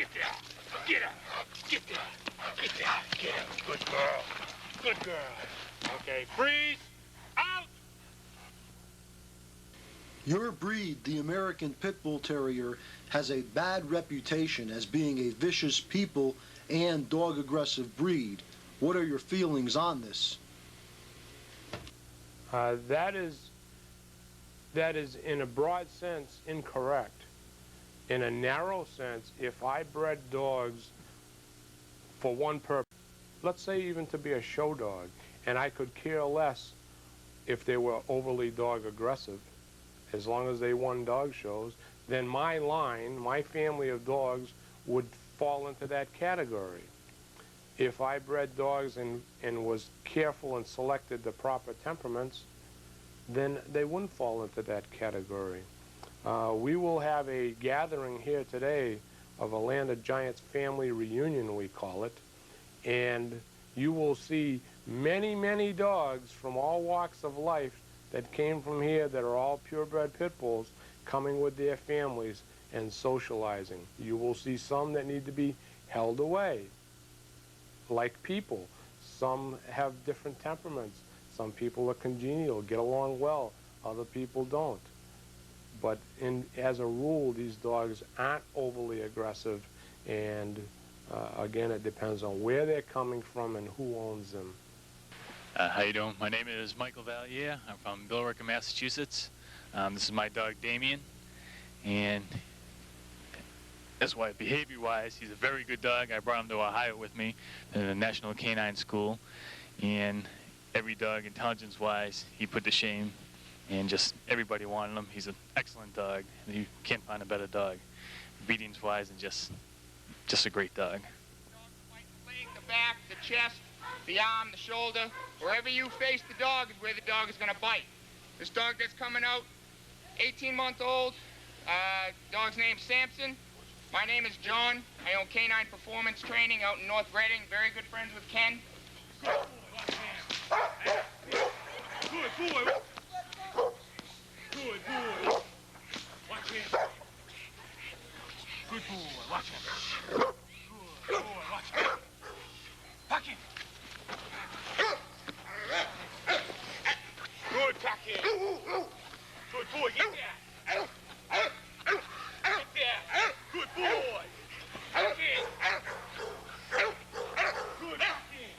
Get there. Get up. Get there. Get there. Get up. Good girl. Good girl. Okay, freeze. Out. Your breed, the American Pit-Bull Terrier, has a bad reputation as being a vicious people and dog-aggressive breed. What are your feelings on this? That is, in a broad sense, incorrect. In a narrow sense, if I bred dogs for one purpose, let's say even to be a show dog, and I could care less if they were overly dog aggressive, as long as they won dog shows, then my line, my family of dogs would fall into that category. If I bred dogs and was careful and selected the proper temperaments, then they wouldn't fall into that category. We will have a gathering here today of a Land of Giants family reunion, we call it, and you will see many, many dogs from all walks of life that came from here that are all purebred pit bulls coming with their families and socializing. You will see some that need to be held away, like people. Some have different temperaments. Some people are congenial, get along well. Other people don't. But as a rule, these dogs aren't overly aggressive, and again, it depends on where they're coming from and who owns them. How you doing? My name is Michael Valier. I'm from Billerica, Massachusetts. This is my dog Damien, and that's why behavior-wise, he's a very good dog. I brought him to Ohio with me to the National Canine School, and every dog, intelligence-wise, he put to shame, and just everybody wanted him. He's an excellent dog, and you can't find a better dog. Obedience-wise, and just a great dog. The leg, the back, the chest, the arm, the shoulder, wherever you face the dog is where the dog is going to bite. This dog that's coming out, 18-month-old, dog's name's Samson. My name is John. I own Canine Performance Training out in North Reading. Very good friends with Ken. Good boy. Good boy. Watch him. Good boy. Watch him. Good boy. Watch him. Pack him. Good pack him. Good boy. Get there. Get there. Good boy. Pack him. Good pack him.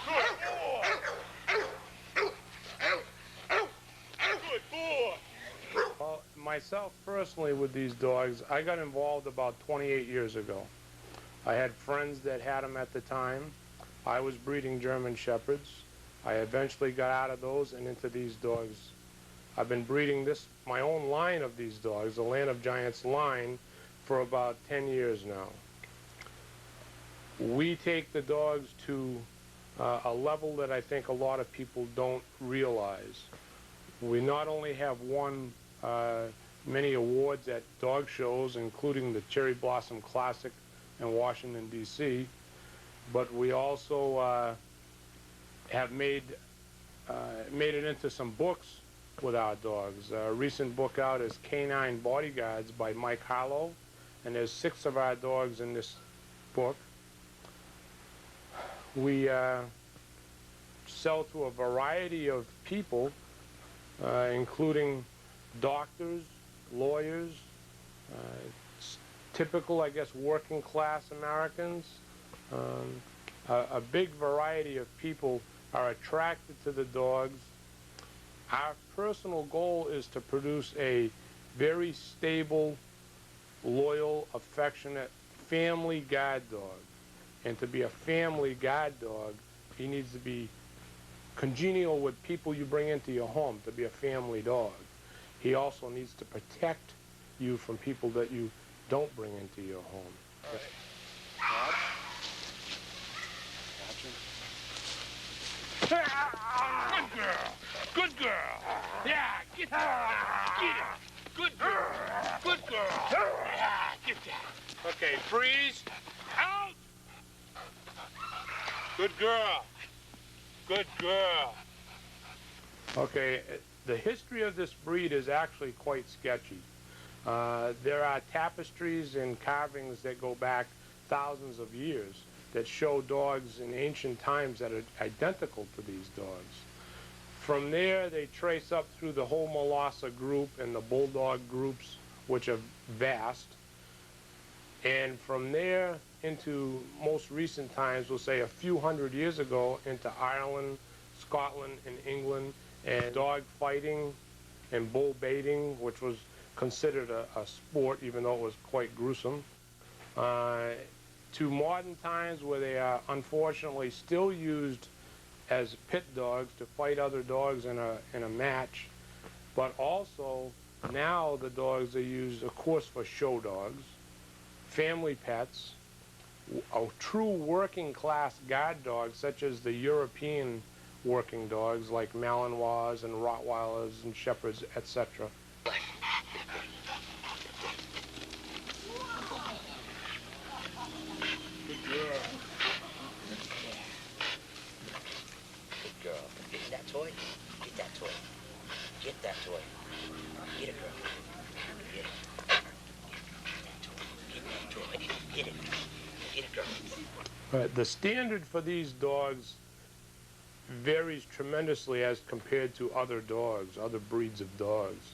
Good boy. Good boy. Well, myself personally with these dogs, I got involved about 28 years ago. I had friends that had them at the time. I was breeding German Shepherds. I eventually got out of those and into these dogs. I've been breeding my own line of these dogs, the Land of Giants line, for about 10 years now. We take the dogs to a level that I think a lot of people don't realize. We not only have won many awards at dog shows, including the Cherry Blossom Classic in Washington, D.C., but we also have made it into some books with our dogs. A recent book out is Canine Bodyguards by Mike Harlow, and there's 6 of our dogs in this book. We sell to a variety of people, including doctors, lawyers, typical, I guess, working class Americans. A big variety of people are attracted to the dogs. Our personal goal is to produce a very stable, loyal, affectionate family guard dog. And to be a family guard dog, he needs to be congenial with people you bring into your home to be a family dog. He also needs to protect you from people that you don't bring into your home. All right. Good girl. Good girl. Yeah, get that. Get it. Good girl. Good girl. Yeah, get that. Okay, freeze. Out. Good girl. Good girl. Okay, the history of this breed is actually quite sketchy. There are tapestries and carvings that go back thousands of years that show dogs in ancient times that are identical to these dogs. From there, they trace up through the whole Molosser group and the Bulldog groups, which are vast. And from there into most recent times, we'll say a few hundred years ago, into Ireland, Scotland, and England, and dog fighting and bull baiting, which was considered a sport, even though it was quite gruesome. To modern times where they are unfortunately still used as pit dogs to fight other dogs in a match, but also now the dogs are used, of course, for show dogs, family pets, a true working class guard dog, such as the European working dogs like Malinois and Rottweilers and Shepherds, etc. Good girl. Get that toy. Get that toy. Get that toy. Get it, girl. Get it. Get that toy. Get it. Get it, girl. All right, the standard for these dogs varies tremendously as compared to other dogs, other breeds of dogs.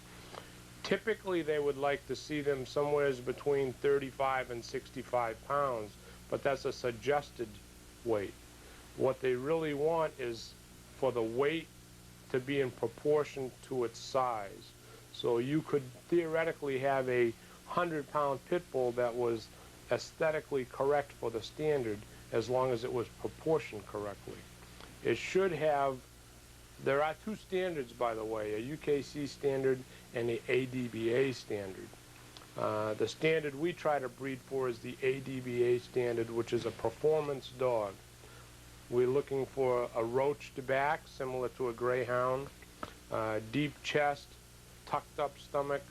Typically, they would like to see them somewhere between 35 and 65 pounds, but that's a suggested weight. What they really want is for the weight to be in proportion to its size. So you could theoretically have a 100-pound pit bull that was aesthetically correct for the standard as long as it was proportioned correctly. It should have, there are two standards, by the way, a UKC standard and the ADBA standard. The standard we try to breed for is the ADBA standard, which is a performance dog. We're looking for a roached back, similar to a greyhound, deep chest, tucked up stomach,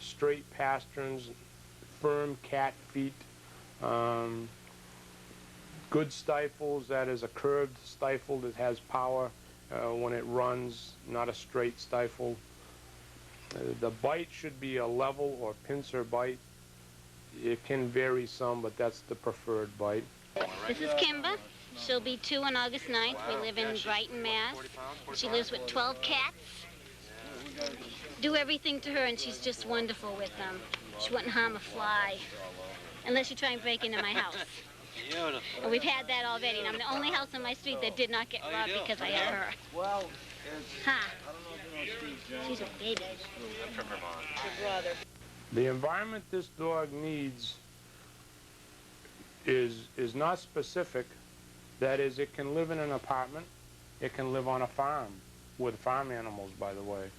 straight pasterns, firm cat feet, good stifles, that is a curved stifle that has power when it runs, not a straight stifle. The bite should be a level or pincer bite. It can vary some, but that's the preferred bite. This is Kimba. She'll be 2 on August 9th. We live in Brighton, Mass. She lives with 12 cats. Do everything to her, and she's just wonderful with them. She wouldn't harm a fly, unless you try and break into my house. And we've had that already, and I'm the only house on my street that did not get robbed because I had her. Well, Huh. She's a baby. The environment this dog needs is not specific. That is, it can live in an apartment. It can live on a farm with farm animals, by the way.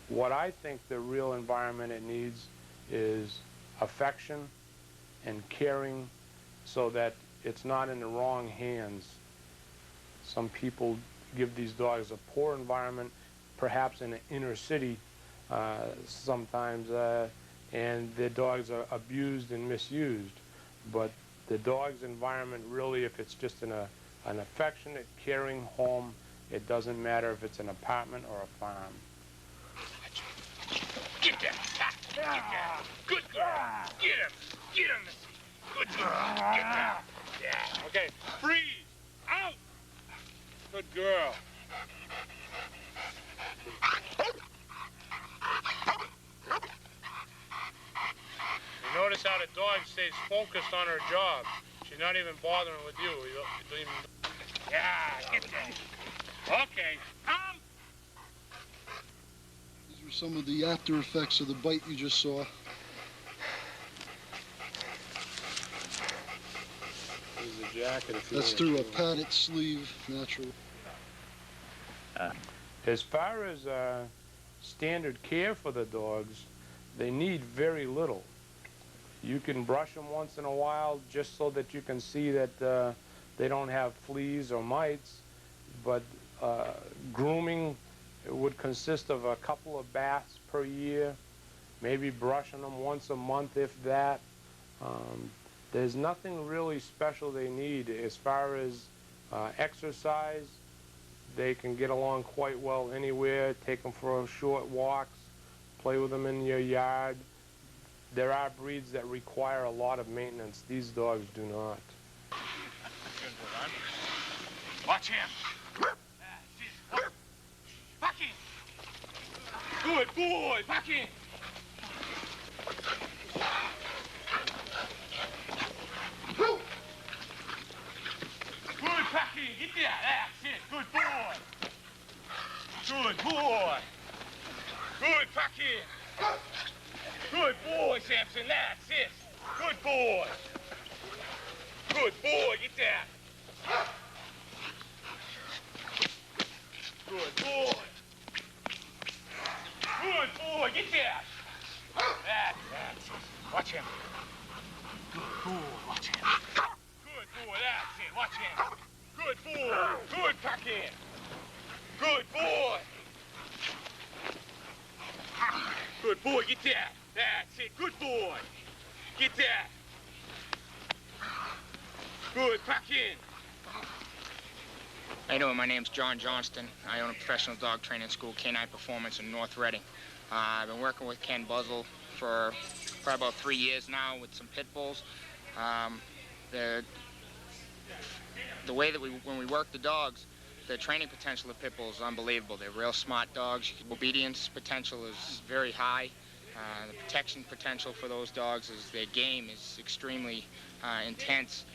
What I think the real environment it needs is affection and caring so that it's not in the wrong hands. Some people give these dogs a poor environment, perhaps in an inner city sometimes, and the dogs are abused and misused. But the dog's environment really, if it's just in an affectionate, caring home, it doesn't matter if it's an apartment or a farm. Get that. Get that. Good girl. Get him. Get him, Missy. Good girl. Get that. Yeah. Okay. Freeze. Out. Good girl. You notice how the dog stays focused on her job. She's not even bothering with you. Yeah, get that. Okay. These were some of the after effects of the bite you just saw. Here's the jacket if you That's want through a to. padded sleeve, natural. As far as standard care for the dogs, they need very little. You can brush them once in a while just so that you can see that they don't have fleas or mites, but grooming would consist of a couple of baths per year, maybe brushing them once a month if that. There's nothing really special they need. As far as exercise, they can get along quite well anywhere. Take them for short walks, play with them in your yard. There are breeds that require a lot of maintenance. These dogs do not. Watch him. Back in. Good boy. Back in. Good, Packy. Get there. That's it. Good boy. Good boy. Good, Packy. Good boy, Samson. That's it. Good boy. Good boy. Get there. Good boy. Good boy. Get there. That's it. Watch him. Good boy. Watch him. Good boy. That's it. Watch him. Good boy. Good, Packy. Good boy. Good boy, get that. That's it. Good boy. Get that. Good, pack in. How you doing? My name's John Johnston. I own a professional dog training school, Canine Performance, in North Reading. I've been working with Ken Buzzle for probably about 3 years now with some pit bulls. The way that when we work the dogs, the training potential of pit bulls is unbelievable. They're real smart dogs. Obedience potential is very high. The protection potential for those dogs is their game is extremely intense.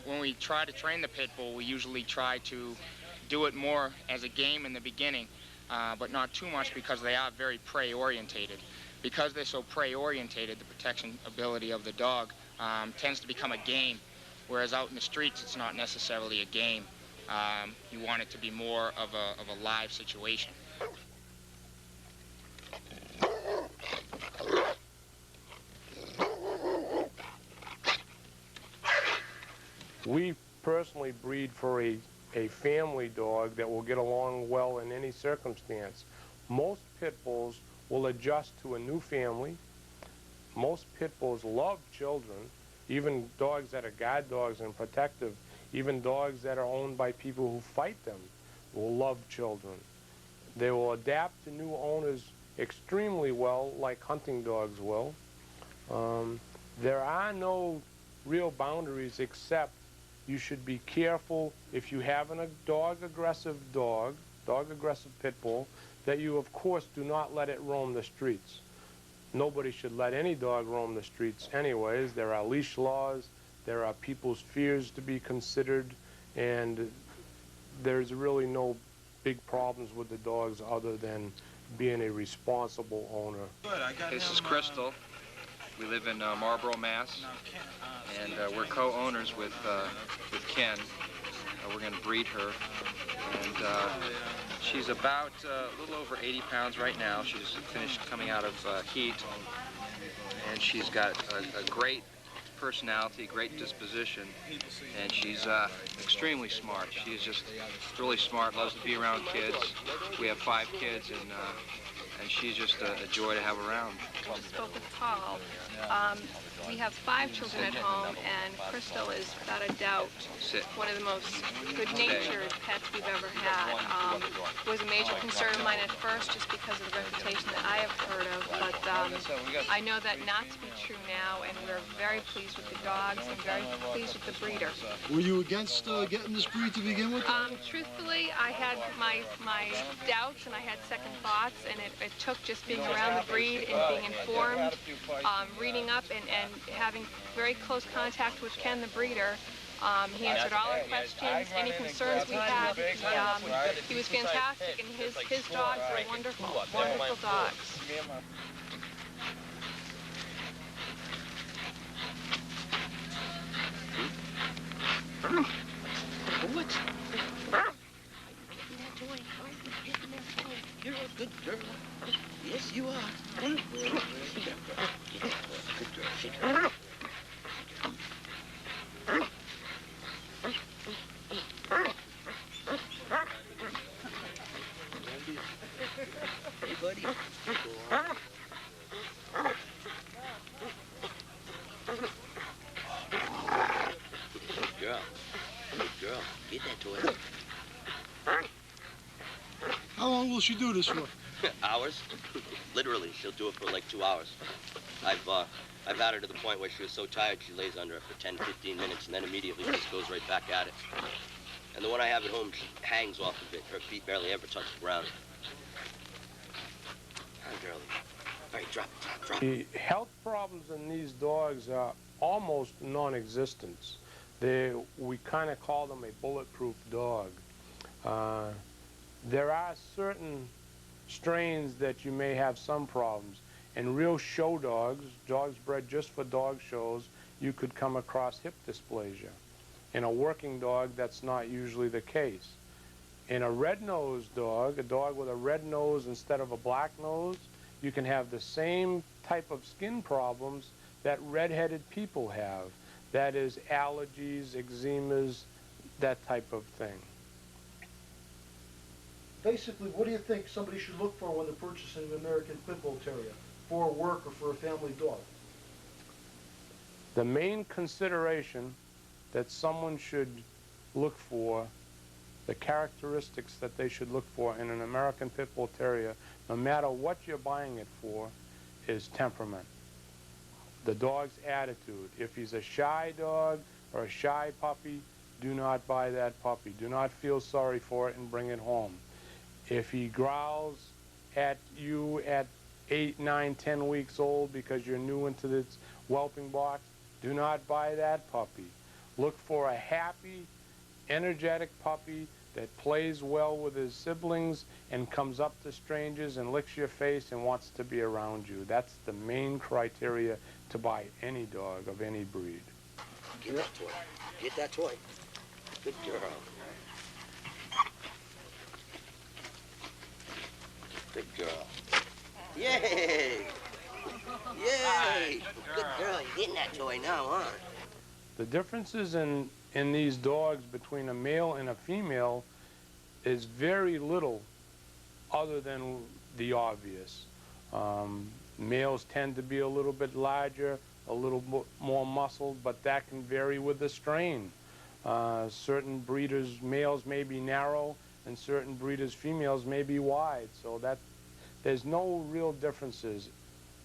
When we try to train the pit bull, we usually try to do it more as a game in the beginning, but not too much because they are very prey orientated. Because they're so prey orientated, the protection ability of the dog tends to become a game, whereas out in the streets it's not necessarily a game. You want it to be more of a live situation. We personally breed for a family dog that will get along well in any circumstance. Most pit bulls will adjust to a new family. Most pit bulls love children, even dogs that are guard dogs and protective. Even dogs that are owned by people who fight them will love children. They will adapt to new owners extremely well, like hunting dogs will. There are no real boundaries except you should be careful if you have a dog-aggressive pit bull, that you, of course, do not let it roam the streets. Nobody should let any dog roam the streets anyways. There are leash laws. There are people's fears to be considered, and there's really no big problems with the dogs other than being a responsible owner. This is Crystal. We live in Marlborough, Mass. And we're co-owners with Ken. We're going to breed her. And she's about a little over 80 pounds right now. She's finished coming out of heat. And she's got a great personality, great disposition, and she's extremely smart. She's just really smart, loves to be around kids. We have 5 kids, and she's just a joy to have around. I just spoke with Paul. We have 5 children at home, and Crystal is, without a doubt, one of the most good-natured pets we've ever had. It was a major concern of mine at first, just because of the reputation that I have heard of, but I know that not to be true now, and we're very pleased with the dogs and very pleased with the breeder. Were you against getting this breed to begin with? Truthfully, I had my doubts and I had second thoughts, and it took just being around the breed and being informed, reading up and having very close contact with Ken, the breeder. He answered all our questions, any concerns we had. He was fantastic, and his dogs are wonderful, wonderful dogs. What? You're a good girl. Yes, you are. Good girl. Good girl. Hey, buddy. Good girl. Good girl. Get that toy. How long will she do this for? Hours. Literally, she'll do it for like 2 hours. I've had her to the point where she was so tired she lays under it for 10, 15 minutes and then immediately just goes right back at it. And the one I have at home, she hangs off of it. Her feet barely ever touch the ground. Hi, girlie. All right, drop it. The health problems in these dogs are almost non-existent. We kind of call them a bulletproof dog. There are certain strains that you may have some problems. In real show dogs, dogs bred just for dog shows, you could come across hip dysplasia. In a working dog, that's not usually the case. In a red-nosed dog, a dog with a red nose instead of a black nose, you can have the same type of skin problems that red-headed people have. That is allergies, eczemas, that type of thing. Basically, what do you think somebody should look for when they're purchasing an American Pit-Bull Terrier? For work or for a family dog? The main consideration that someone should look for, the characteristics that they should look for in an American Pit-Bull Terrier, no matter what you're buying it for, is temperament. The dog's attitude. If he's a shy dog or a shy puppy, do not buy that puppy. Do not feel sorry for it and bring it home. If he growls at you at 8, 9, 10 weeks old because you're new into this whelping box, do not buy that puppy. Look for a happy, energetic puppy that plays well with his siblings and comes up to strangers and licks your face and wants to be around you. That's the main criteria to buy any dog of any breed. Get that toy. Get that toy. Good girl. Good girl. Yay! Yay! Good girl. You're getting that toy now, huh? The differences in these dogs between a male and a female is very little other than the obvious. Males tend to be a little bit larger, a little more muscled, but that can vary with the strain. Certain breeders' males may be narrow, and certain breeders' females may be wide. So that there's no real differences.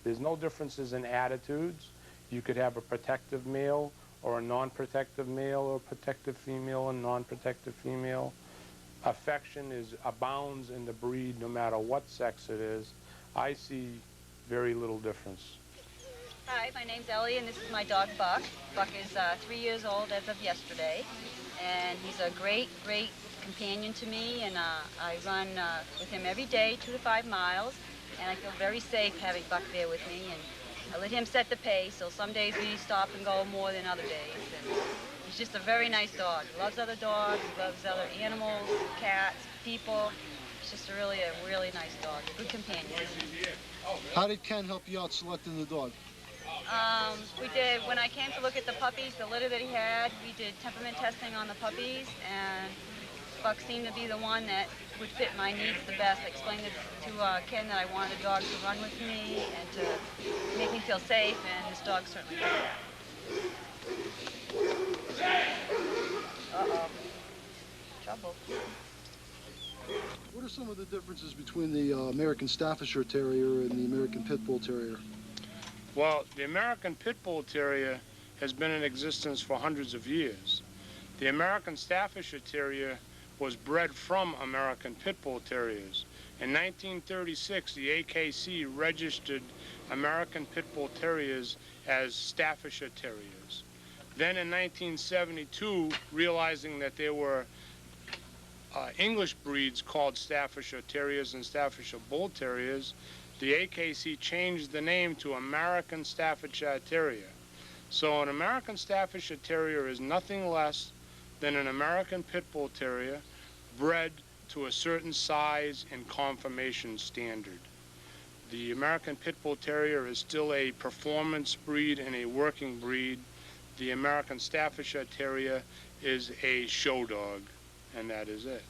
There's no differences in attitudes. You could have a protective male or a non-protective male, or a protective female and non-protective female. Affection abounds in the breed no matter what sex it is. I see very little difference. Hi, my name's Ellie, and this is my dog, Buck. Buck is 3 years old as of yesterday, and he's a great, great companion to me, and I run with him every day, 2 to 5 miles, and I feel very safe having Buck there with me, and I let him set the pace, so some days we stop and go more than other days, and he's just a very nice dog. He loves other dogs, he loves other animals, cats, people. He's just a really nice dog, good companion. How did Ken help you out selecting the dog? We did, when I came to look at the puppies, the litter that he had, we did temperament testing on the puppies, and Buck seemed to be the one that would fit my needs the best. I explained it to Ken that I wanted a dog to run with me and to make me feel safe, and this dog certainly does. Uh-oh. Trouble. What are some of the differences between the American Staffordshire Terrier and the American Pit-Bull Terrier? Well, the American Pit-Bull Terrier has been in existence for hundreds of years. The American Staffordshire Terrier was bred from American Pit-Bull Terriers. In 1936, the AKC registered American Pit-Bull Terriers as Staffordshire Terriers. Then in 1972, realizing that there were English breeds called Staffordshire Terriers and Staffordshire Bull Terriers, the AKC changed the name to American Staffordshire Terrier. So an American Staffordshire Terrier is nothing less than an American Pit-Bull Terrier bred to a certain size and conformation standard. The American Pit-Bull Terrier is still a performance breed and a working breed. The American Staffordshire Terrier is a show dog, and that is it.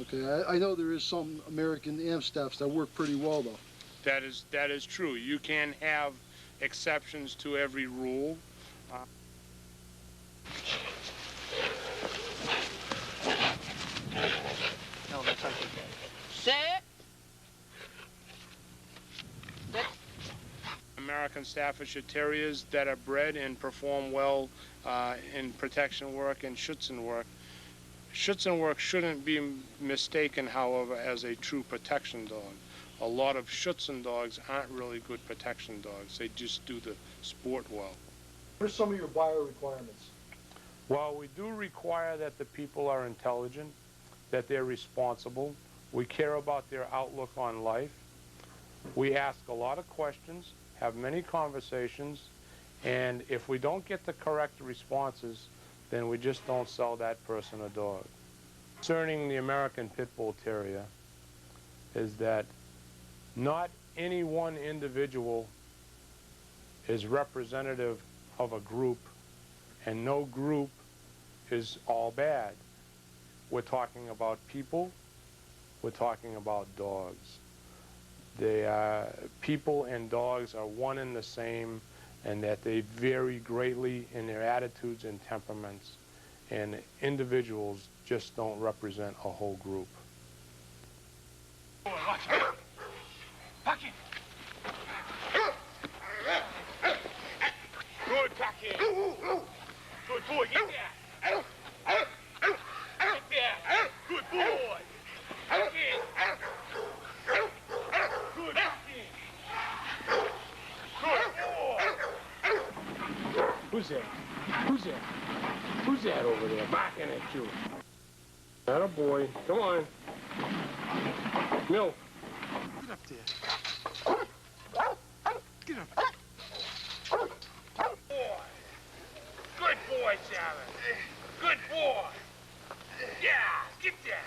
Okay, I know there is some American Amstaffs that work pretty well, though. That is true. You can have exceptions to every rule. No, that's okay. Sit. American Staffordshire Terriers that are bred and perform well in protection work and Schutzen work. Schutzen work shouldn't be mistaken, however, as a true protection dog. A lot of Schutzen dogs aren't really good protection dogs. They just do the sport well. What are some of your bio requirements? Well, we do require that the people are intelligent, that they're responsible. We care about their outlook on life. We ask a lot of questions, have many conversations, and if we don't get the correct responses, then we just don't sell that person a dog. Concerning the American Pit-Bull Terrier is that not any one individual is representative of a group, and no group is all bad. We're talking about people, we're talking about dogs. People and dogs are one and the same, and that they vary greatly in their attitudes and temperaments, and individuals just don't represent a whole group. Boy, watch out. Pucky. Good, Pucky. Good boy, get that. Get that. Good boy. Pucky. Good, Pucky. Good boy. Who's that? Who's that? Who's that over there barking at you? Atta boy. Come on. Milk. Get up there. Get up there. Boy. Good boy, Sharon. Good boy. Yeah, get that.